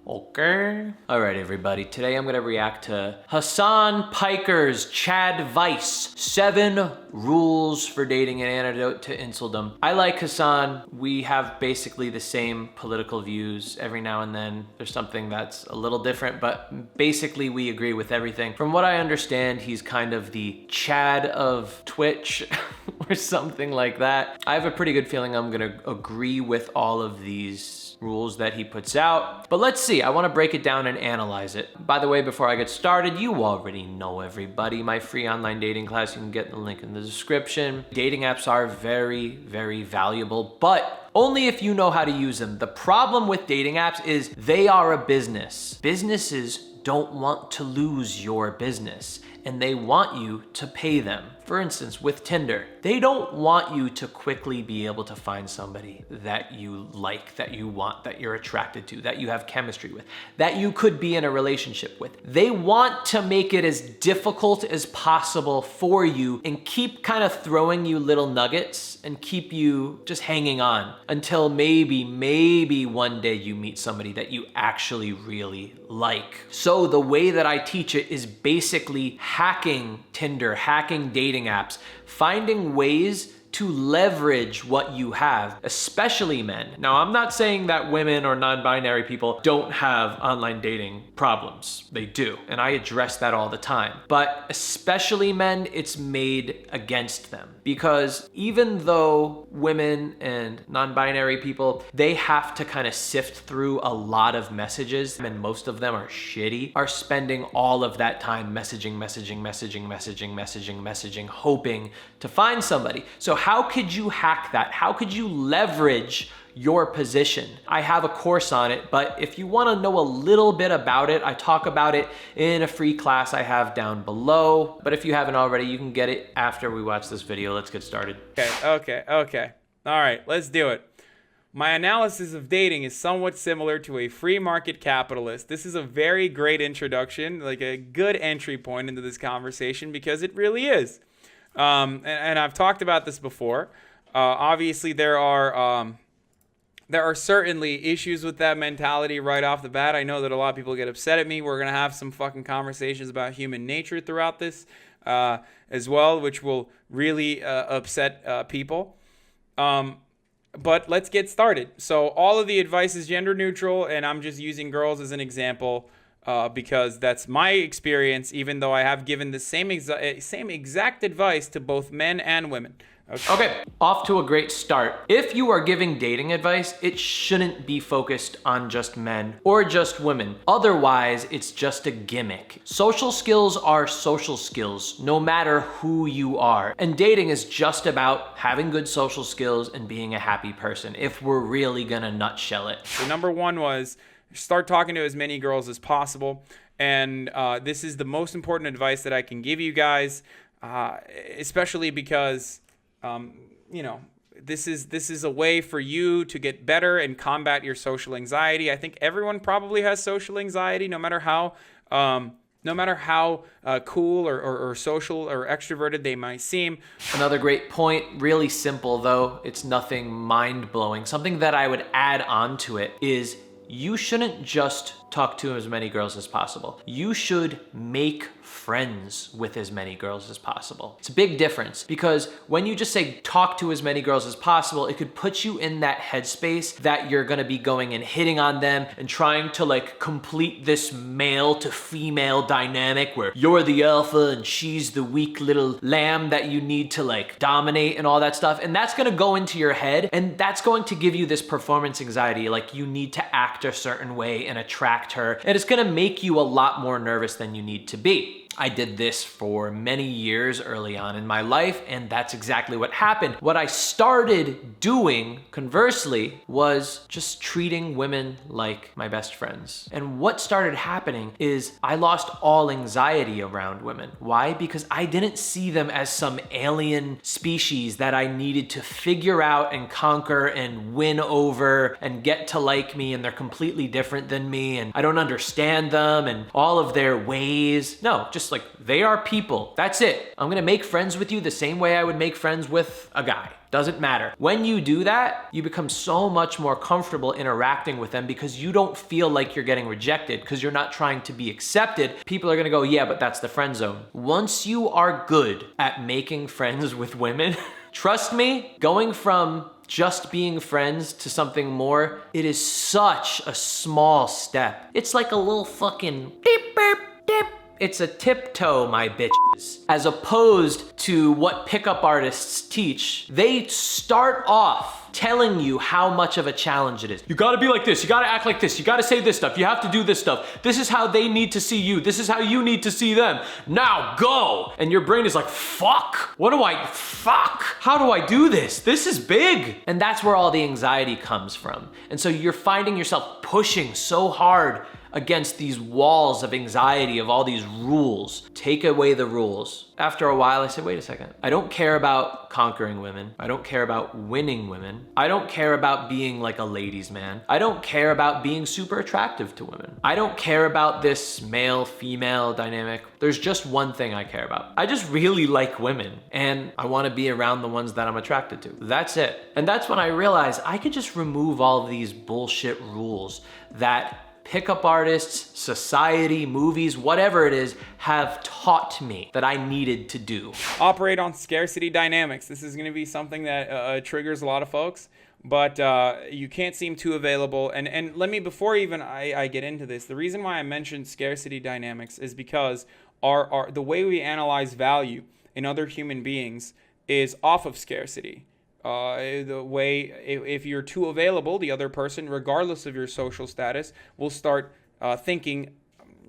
Okay. All right, everybody. Today I'm going to react to HASAN PIKER'S Chadvice 7 Rules for Dating, an Antidote to Inceldom. I like HASAN. We have basically the same political views. Every now and then there's something that's a little different, but basically we agree with everything. From what I understand, he's kind of the Chad of Twitch or something like that. I have a pretty good feeling I'm going to agree with all of these rules that he puts out. But let's see, I wanna break it down and analyze it. By the way, before I get started, you already know everybody. My free online dating class, you can get the link in the description. Dating apps are very, very valuable, but only if you know how to use them. The problem with dating apps is they are a business. Businesses don't want to lose your business, and they want you to pay them. For instance, with Tinder, they don't want you to quickly be able to find somebody that you like, that you want, that you're attracted to, that you have chemistry with, that you could be in a relationship with. They want to make it as difficult as possible for you and keep kind of throwing you little nuggets and keep you just hanging on until maybe one day you meet somebody that you actually really like. So the way that I teach it is basically hacking Tinder, hacking dating apps, finding ways to leverage what you have, especially men. Now, I'm not saying that women or non-binary people don't have online dating problems. They do, and I address that all the time. But especially men, it's made against them. Because even though women and non-binary people, they have to kind of sift through a lot of messages, and most of them are shitty, are spending all of that time messaging, hoping to find somebody. So how could you hack that? How could you leverage your position? I have a course on it, but if you want to know a little bit about it, I talk about it in a free class I have down below. But if you haven't already, you can get it after we watch this video. Let's get started. Okay. All right, let's do it. My analysis of dating is somewhat similar to a free market capitalist. This is a very great introduction, like a good entry point into this conversation, because it really is. And I've talked about this before. Obviously, there are certainly issues with that mentality right off the bat. I know that a lot of people get upset at me. We're going to have some fucking conversations about human nature throughout this as well, which will really upset people. But let's get started. So all of the advice is gender neutral, and I'm just using girls as an example because that's my experience, even though I have given the same exact advice to both men and women. Okay, off to a great start. If you are giving dating advice, it shouldn't be focused on just men or just women. Otherwise, it's just a gimmick. Social skills are social skills, no matter who you are. And dating is just about having good social skills and being a happy person, if we're really gonna nutshell it. So number one was start talking to as many girls as possible. And this is the most important advice that I can give you guys, especially because this is a way for you to get better and combat your social anxiety. I think everyone probably has social anxiety, no matter how cool or social or extroverted they might seem. Another great point, really simple though, it's nothing mind-blowing. Something that I would add on to it is you shouldn't just talk to as many girls as possible. You should make friends with as many girls as possible. It's a big difference because when you just say talk to as many girls as possible, it could put you in that headspace that you're gonna be going and hitting on them and trying to like complete this male to female dynamic where you're the alpha and she's the weak little lamb that you need to like dominate and all that stuff. And that's gonna go into your head and that's going to give you this performance anxiety, like you need to act a certain way and attract her, and it's gonna make you a lot more nervous than you need to be. I did this for many years early on in my life, and that's exactly what happened. What I started doing, conversely, was just treating women like my best friends. And what started happening is I lost all anxiety around women. Why? Because I didn't see them as some alien species that I needed to figure out and conquer and win over and get to like me, and they're completely different than me, and I don't understand them and all of their ways. No, just just like, they are people. That's it. I'm gonna make friends with you the same way I would make friends with a guy. Doesn't matter. When you do that, you become so much more comfortable interacting with them because you don't feel like you're getting rejected because you're not trying to be accepted. People are gonna go, yeah, but that's the friend zone. Once you are good at making friends with women, trust me, going from just being friends to something more, it is such a small step. It's like a little fucking beep, beep, dip. It's a tiptoe, my bitches. As opposed to what pickup artists teach, they start off telling you how much of a challenge it is. You gotta be like this, you gotta act like this, you gotta say this stuff, you have to do this stuff. This is how they need to see you, this is how you need to see them. Now go! And your brain is like, fuck, how do I do this? This is big. And that's where all the anxiety comes from. And so you're finding yourself pushing so hard against these walls of anxiety, of all these rules. Take away the rules. After a while, I said, wait a second. I don't care about conquering women. I don't care about winning women. I don't care about being like a ladies' man. I don't care about being super attractive to women. I don't care about this male-female dynamic. There's just one thing I care about. I just really like women, and I want to be around the ones that I'm attracted to. That's it. And that's when I realized I could just remove all of these bullshit rules that pickup artists, society, movies, whatever it is, have taught me that I needed to do. Operate on scarcity dynamics. This is going to be something that triggers a lot of folks, but you can't seem too available. And let me, before even I get into this, the reason why I mentioned scarcity dynamics is because the way we analyze value in other human beings is off of scarcity. The way, if you're too available, the other person, regardless of your social status, will start thinking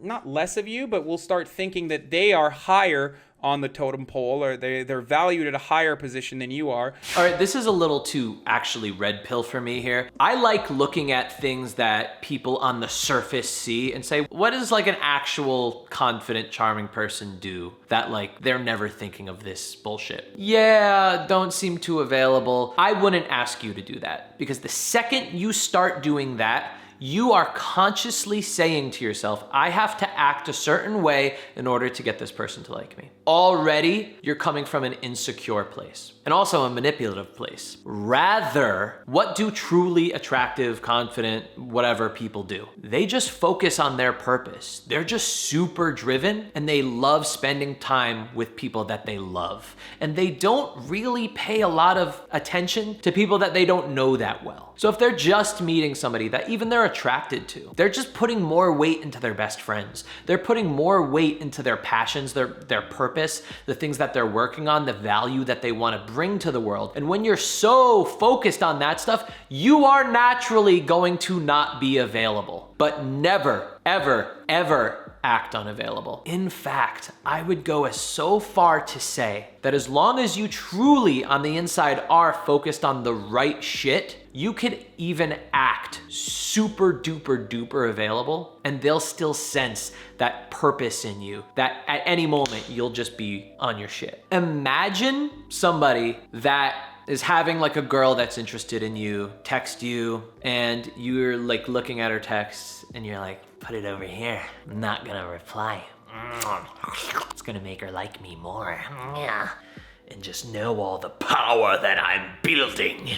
not less of you, but will start thinking that they are higher on the totem pole, or they're valued at a higher position than you are. All right, this is a little too actually red pill for me here. I like looking at things that people on the surface see and say, what does like an actual confident, charming person do that like they're never thinking of this bullshit? Yeah, don't seem too available. I wouldn't ask you to do that, because the second you start doing that, you are consciously saying to yourself, I have to act a certain way in order to get this person to like me. Already, you're coming from an insecure place, and also a manipulative place. Rather, what do truly attractive, confident, whatever people do? They just focus on their purpose. They're just super driven, and they love spending time with people that they love. And they don't really pay a lot of attention to people that they don't know that well. So if they're just meeting somebody that even they're attracted to, they're just putting more weight into their best friends. They're putting more weight into their passions, their purpose, the things that they're working on, the value that they want to bring to the world. And when you're so focused on that stuff, you are naturally going to not be available. But never, ever, ever act unavailable. In fact, I would go so far to say that as long as you truly on the inside are focused on the right shit, you could even act super duper duper available, and they'll still sense that purpose in you, that at any moment you'll just be on your shit. Imagine somebody that is having like a girl that's interested in you text you, and you're like looking at her texts and you're like, put it over here. I'm not gonna reply. It's gonna make her like me more. And just know all the power that I'm building.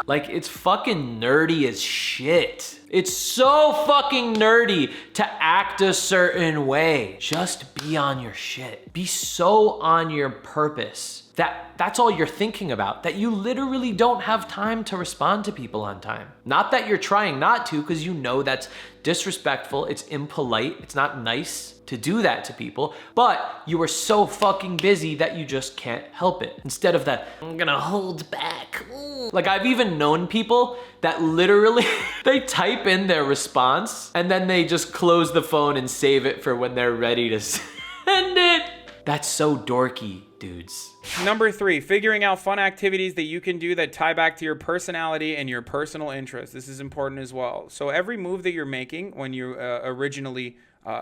Like, it's fucking nerdy as shit. It's so fucking nerdy to act a certain way. Just be on your shit. Be so on your purpose that that's all you're thinking about, that you literally don't have time to respond to people on time. Not that you're trying not to, because you know that's disrespectful, it's impolite, it's not nice to do that to people, but you are so fucking busy that you just can't help it. Instead of that, I'm gonna hold back. Like, I've even known people that literally, they type in their response and then they just close the phone and save it for when they're ready to send it. That's so dorky, dudes. Number 3, figuring out fun activities that you can do that tie back to your personality and your personal interests. This is important as well. So every move that you're making when you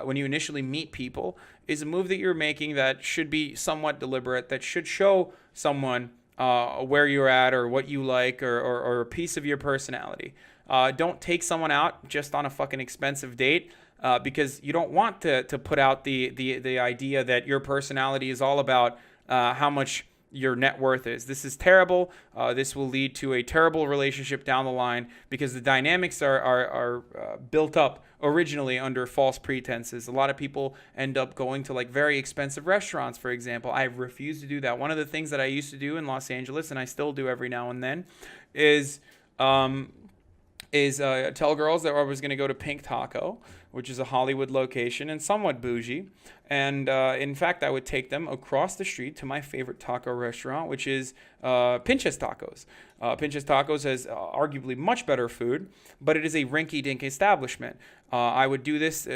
when you initially meet people is a move that you're making that should be somewhat deliberate, that should show someone where you're at or what you like or a piece of your personality. Don't take someone out just on a fucking expensive date. Because you don't want to put out the idea that your personality is all about how much your net worth is. This is terrible. This will lead to a terrible relationship down the line because the dynamics are built up originally under false pretenses. A lot of people end up going to like very expensive restaurants, for example. I refuse to do that. One of the things that I used to do in Los Angeles, and I still do every now and then, is tell girls that I was going to go to Pink Taco, which is a Hollywood location and somewhat bougie. And in fact, I would take them across the street to my favorite taco restaurant, which is Pinch's Tacos. Pinch's Tacos has arguably much better food, but it is a rinky-dink establishment. I would do this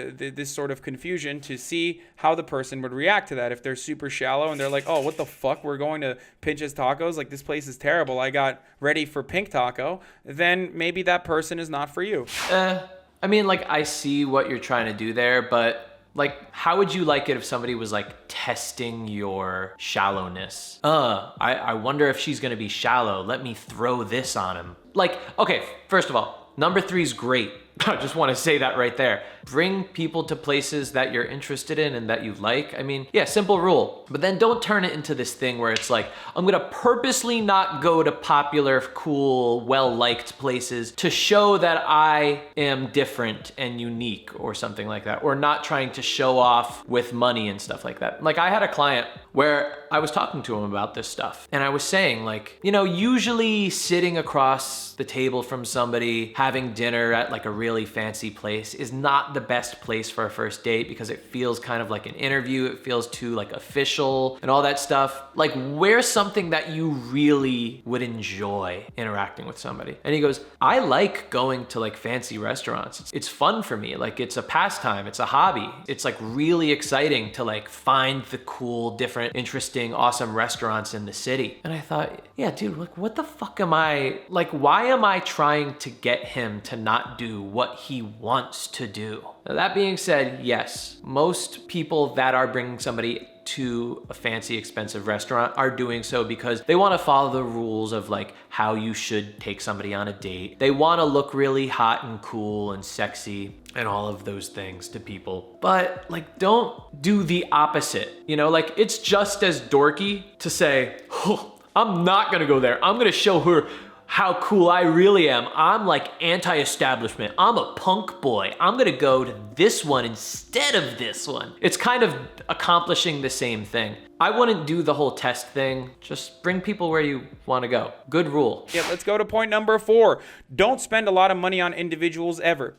sort of confusion to see how the person would react to that. If they're super shallow and they're like, oh, what the fuck? We're going to Pinch's Tacos? Like, this place is terrible. I got ready for Pink Taco. Then maybe that person is not for you. I mean, like, I see what you're trying to do there, but like, how would you like it if somebody was like testing your shallowness? I wonder if she's gonna be shallow. Let me throw this on him. Like, okay, first of all, number 3 is great. I just want to say that right there. Bring people to places that you're interested in and that you like. I mean, yeah, simple rule. But then don't turn it into this thing where it's like, I'm going to purposely not go to popular, cool, well-liked places to show that I am different and unique or something like that. Or not trying to show off with money and stuff like that. Like, I had a client where I was talking to him about this stuff. And I was saying, like, you know, usually sitting across the table from somebody, having dinner at like a really fancy place is not the best place for a first date because it feels kind of like an interview. It feels too like official and all that stuff. Like, where's something that you really would enjoy interacting with somebody? And he goes, I like going to like fancy restaurants. It's fun for me. Like, it's a pastime. It's a hobby. It's like really exciting to like find the cool, different, interesting, awesome restaurants in the city. And I thought, yeah, dude, like, what the fuck am I, like, why am I trying to get him to not do what he wants to do? Now, that being said, yes, most people that are bringing somebody to a fancy, expensive restaurant are doing so because they want to follow the rules of like how you should take somebody on a date. They want to look really hot and cool and sexy and all of those things to people. But like, don't do the opposite. You know, like, it's just as dorky to say, oh, I'm not gonna go there. I'm gonna show her how cool I really am. I'm like anti-establishment. I'm a punk boy. I'm gonna go to this one instead of this one. It's kind of accomplishing the same thing. I wouldn't do the whole test thing. Just bring people where you wanna go. Good rule. Yeah, let's go to point number 4. Don't spend a lot of money on individuals ever.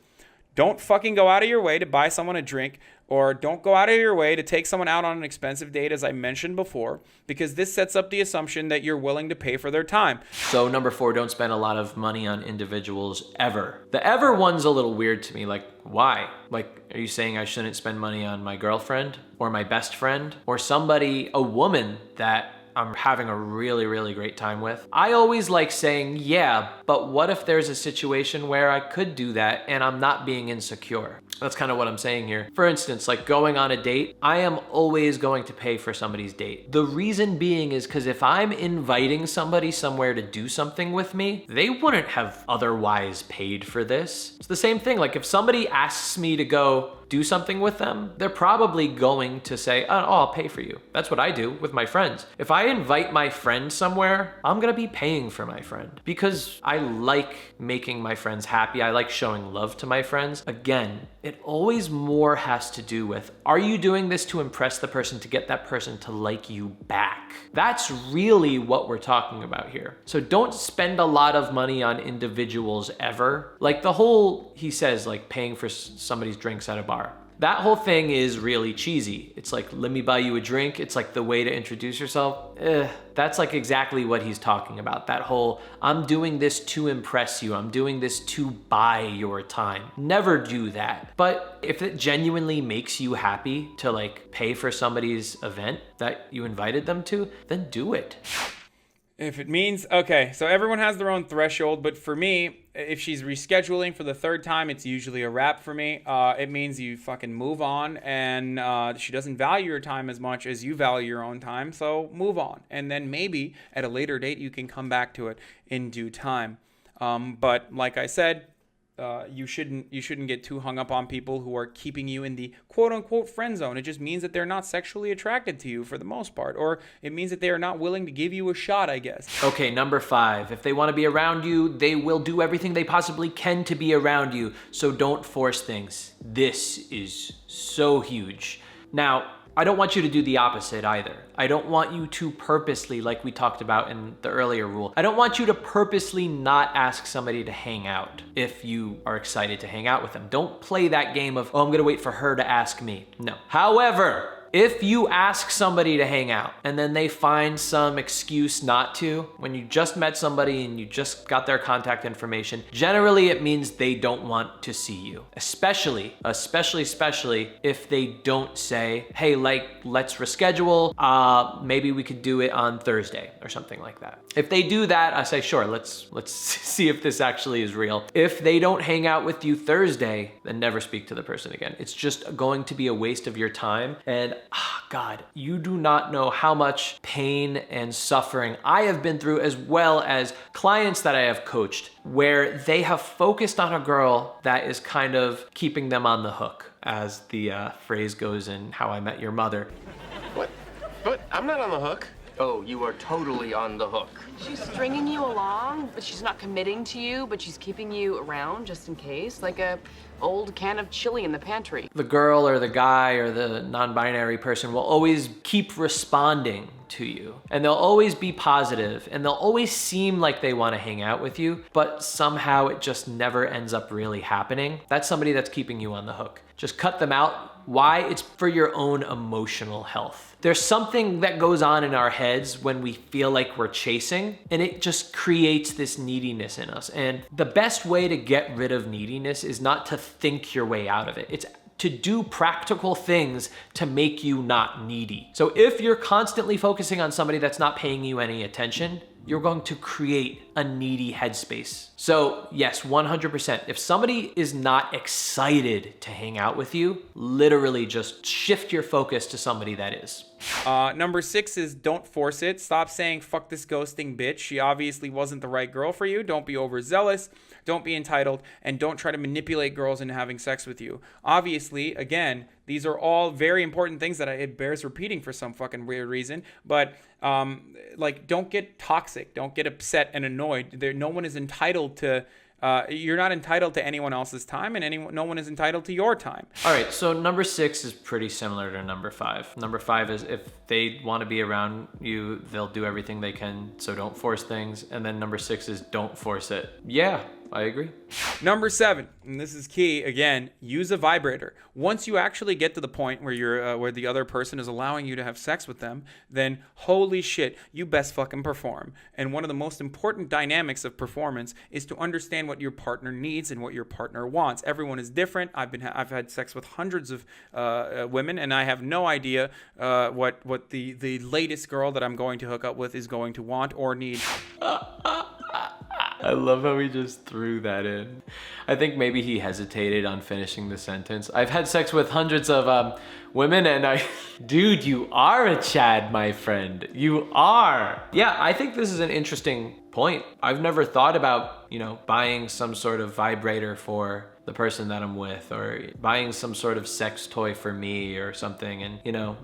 Don't fucking go out of your way to buy someone a drink, or don't go out of your way to take someone out on an expensive date, as I mentioned before, because this sets up the assumption that you're willing to pay for their time. So number 4, don't spend a lot of money on individuals ever. The ever one's a little weird to me. Like, why? Like, are you saying I shouldn't spend money on my girlfriend or my best friend or somebody, a woman that I'm having a really, really great time with? I always like saying, yeah, but what if there's a situation where I could do that and I'm not being insecure? That's kind of what I'm saying here. For instance, like going on a date, I am always going to pay for somebody's date. The reason being is because if I'm inviting somebody somewhere to do something with me, they wouldn't have otherwise paid for this. It's the same thing. Like, if somebody asks me to go do something with them, they're probably going to say, oh, I'll pay for you. That's what I do with my friends. If I invite my friend somewhere, I'm gonna be paying for my friend because I like making my friends happy. I like showing love to my friends. Again, it always more has to do with, are you doing this to impress the person, to get that person to like you back? That's really what we're talking about here. So don't spend a lot of money on individuals ever. Like the whole, he says, like paying for somebody's drinks at a bar. That whole thing is really cheesy. It's like, let me buy you a drink. It's like the way to introduce yourself. That's like exactly what he's talking about. That whole, I'm doing this to impress you. I'm doing this to buy your time. Never do that. But if it genuinely makes you happy to like pay for somebody's event that you invited them to, then do it. If it means, okay, so everyone has their own threshold, but for me, if she's rescheduling for the third time, it's usually a wrap for me. It means you fucking move on, and she doesn't value your time as much as you value your own time, so move on. And then maybe at a later date, you can come back to it in due time. But like I said, you shouldn't get too hung up on people who are keeping you in the quote unquote friend zone. It just means that they're not sexually attracted to you for the most part, or it means that they are not willing to give you a shot, I guess. Okay, number 5. If they want to be around you, they will do everything they possibly can to be around you. So don't force things. This is so huge. Now, I don't want you to do the opposite either. I don't want you to purposely, like we talked about in the earlier rule, I don't want you to purposely not ask somebody to hang out if you are excited to hang out with them. Don't play that game of, oh, I'm gonna wait for her to ask me. No. However, if you ask somebody to hang out and then they find some excuse not to, when you just met somebody and you just got their contact information, generally it means they don't want to see you. Especially if they don't say, hey, like, let's reschedule. Maybe we could do it on Thursday or something like that. If they do that, I say, sure, let's see if this actually is real. If they don't hang out with you Thursday, then never speak to the person again. It's just going to be a waste of your time. And God, you do not know how much pain and suffering I have been through, as well as clients that I have coached, where they have focused on a girl that is kind of keeping them on the hook, as the phrase goes in How I Met Your Mother. What? But I'm not on the hook. Oh, you are totally on the hook. She's stringing you along, but she's not committing to you, but she's keeping you around just in case, like a old can of chili in the pantry. The girl or the guy or the non-binary person will always keep responding to you, and they'll always be positive, and they'll always seem like they want to hang out with you, but somehow it just never ends up really happening. That's somebody that's keeping you on the hook. Just cut them out. Why? It's for your own emotional health. There's something that goes on in our heads when we feel like we're chasing, and it just creates this neediness in us. And the best way to get rid of neediness is not to think your way out of it. It's to do practical things to make you not needy. So if you're constantly focusing on somebody that's not paying you any attention, you're going to create a needy headspace. So yes, 100%. If somebody is not excited to hang out with you, literally just shift your focus to somebody that is. Number 6 is don't force it. Stop saying, fuck this ghosting bitch. She obviously wasn't the right girl for you. Don't be overzealous. Don't be entitled. And don't try to manipulate girls into having sex with you. Obviously, again, these are all very important things that it bears repeating for some fucking weird reason. But like, don't get toxic. Don't get upset and annoyed. No one is entitled to... you're not entitled to anyone else's time, and no one is entitled to your time. All right, so number 6 is pretty similar to number 5. Number 5 is if they want to be around you, they'll do everything they can, so don't force things. And then number 6 is don't force it. Yeah, I agree. Number 7, and this is key, again, use a vibrator. Once you actually get to the point where you're where the other person is allowing you to have sex with them, then holy shit, you best fucking perform. And one of the most important dynamics of performance is to understand what your partner needs and what your partner wants. Everyone is different. I've had sex with hundreds of women, and I have no idea what the latest girl that I'm going to hook up with is going to want or need. I love how he just threw that in. I think maybe he hesitated on finishing the sentence. I've had sex with hundreds of women, and dude, you are a Chad, my friend. You are. Yeah, I think this is an interesting point. I've never thought about, buying some sort of vibrator for the person that I'm with, or buying some sort of sex toy for me or something, and,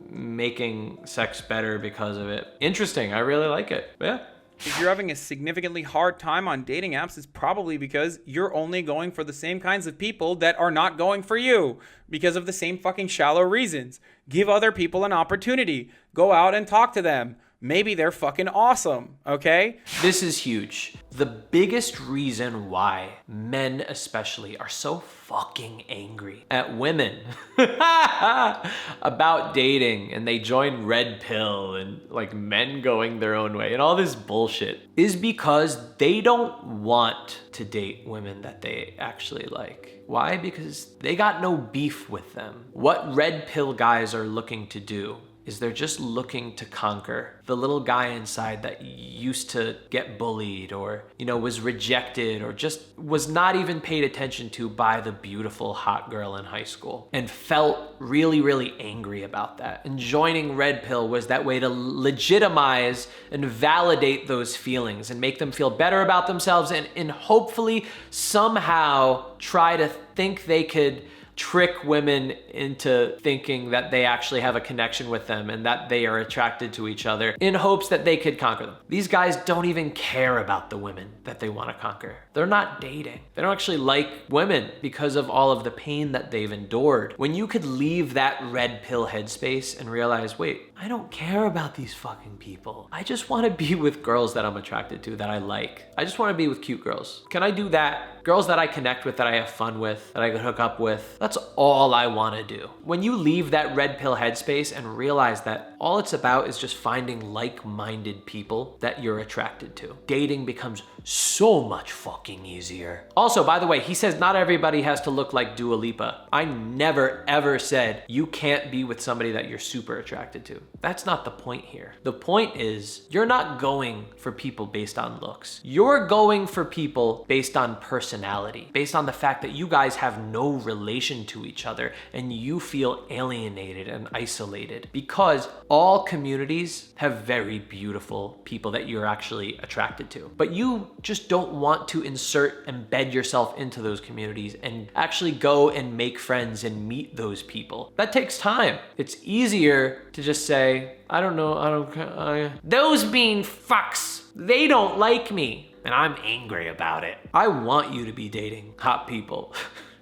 making sex better because of it. Interesting. I really like it. Yeah. If you're having a significantly hard time on dating apps, it's probably because you're only going for the same kinds of people that are not going for you because of the same fucking shallow reasons. Give other people an opportunity. Go out and talk to them. Maybe they're fucking awesome, okay? This is huge. The biggest reason why men especially are so fucking angry at women about dating, and they join Red Pill and like men going their own way and all this bullshit, is because they don't want to date women that they actually like. Why? Because they got no beef with them. What Red Pill guys are looking to do is they're just looking to conquer the little guy inside that used to get bullied or, was rejected or just was not even paid attention to by the beautiful hot girl in high school and felt really, really angry about that. And joining Red Pill was that way to legitimize and validate those feelings and make them feel better about themselves and hopefully somehow try to think they could trick women into thinking that they actually have a connection with them and that they are attracted to each other in hopes that they could conquer them. These guys don't even care about the women that they want to conquer. They're not dating. They don't actually like women because of all of the pain that they've endured. When you could leave that red pill headspace and realize, wait, I don't care about these fucking people. I just want to be with girls that I'm attracted to, that I like. I just want to be with cute girls. Can I do that? Girls that I connect with, that I have fun with, that I could hook up with. That's all I want to do. When you leave that red pill headspace and realize that all it's about is just finding like-minded people that you're attracted to, dating becomes so much fucking easier. Also, by the way, he says not everybody has to look like Dua Lipa. I never ever said you can't be with somebody that you're super attracted to. That's not the point here. The point is you're not going for people based on looks. You're going for people based on personality, based on the fact that you guys have no relation to each other and you feel alienated and isolated, because all communities have very beautiful people that you're actually attracted to. But you just don't want to embed yourself into those communities and actually go and make friends and meet those people. That takes time. It's easier to just say, I don't know, those mean fucks, they don't like me, and I'm angry about it. I want you to be dating hot people.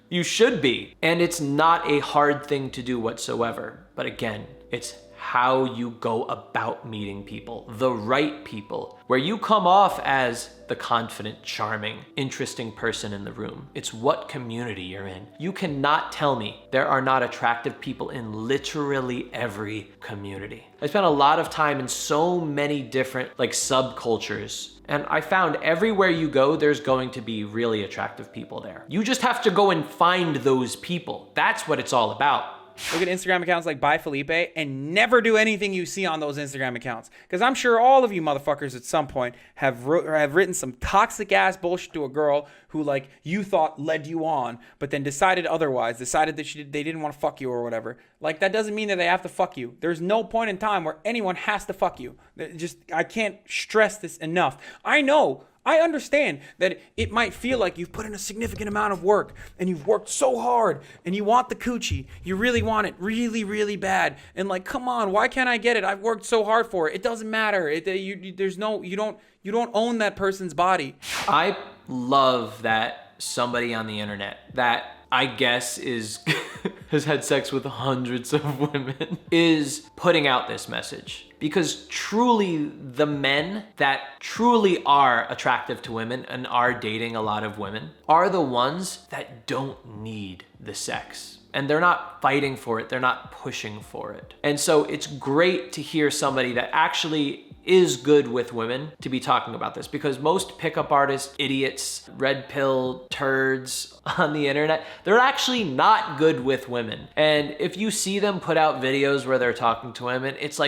You should be. And it's not a hard thing to do whatsoever. But again, it's how you go about meeting people, the right people, where you come off as the confident, charming, interesting person in the room. It's what community you're in. You cannot tell me there are not attractive people in literally every community. I spent a lot of time in so many different subcultures, and I found everywhere you go, there's going to be really attractive people there. You just have to go and find those people. That's what it's all about. Look at Instagram accounts like By Felipe and never do anything you see on those Instagram accounts. Because I'm sure all of you motherfuckers at some point have written some toxic ass bullshit to a girl who you thought led you on, but then decided otherwise, decided that they didn't want to fuck you or whatever. That doesn't mean that they have to fuck you. There's no point in time where anyone has to fuck you. I can't stress this enough. I understand that it might feel like you've put in a significant amount of work and you've worked so hard and you want the coochie. You really want it really, really bad. And come on, why can't I get it? I've worked so hard for it. It doesn't matter. You don't own that person's body. I love that somebody on the internet that I guess has had sex with hundreds of women is putting out this message. Because truly, the men that truly are attractive to women and are dating a lot of women are the ones that don't need the sex. And they're not fighting for it, they're not pushing for it. And so it's great to hear somebody that actually is good with women to be talking about this, because most pickup artists, idiots, red pill turds on the internet, they're actually not good with women. And if you see them put out videos where they're talking to women, it's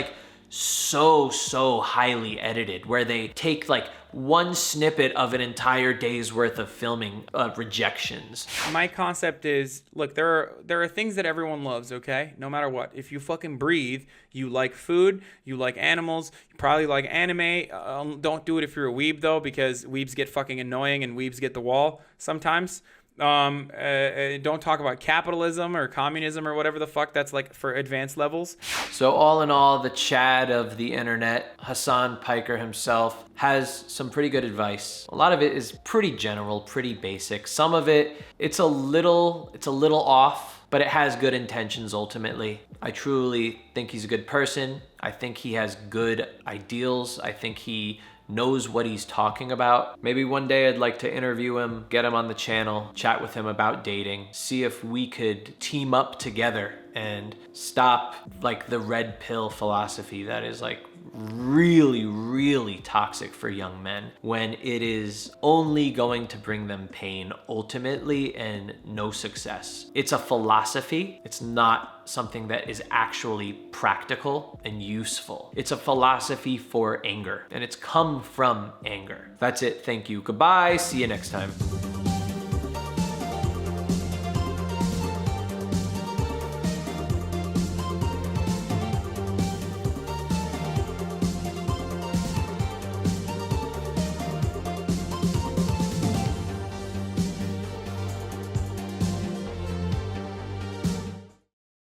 so highly edited, where they take one snippet of an entire day's worth of filming of rejections. My concept is, look, there are things that everyone loves, okay? No matter what. If you fucking breathe, you like food, you like animals, you probably like anime. Don't do it if you're a weeb though, because weebs get fucking annoying and weebs get the wall sometimes. Don't talk about capitalism or communism or whatever the fuck that's for advanced levels. So all in all, the Chad of the internet, Hasan Piker himself, has some pretty good advice. A lot of it is pretty general, pretty basic. Some of it, it's a little off, but it has good intentions ultimately. I truly think he's a good person. I think he has good ideals. I think he knows what he's talking about. Maybe one day I'd like to interview him, get him on the channel, chat with him about dating, see if we could team up together and stop the red pill philosophy that is really toxic for young men when it is only going to bring them pain ultimately and no success. It's a philosophy. It's not something that is actually practical and useful. It's a philosophy for anger, and it's come from anger. That's it. Thank you. Goodbye. See you next time.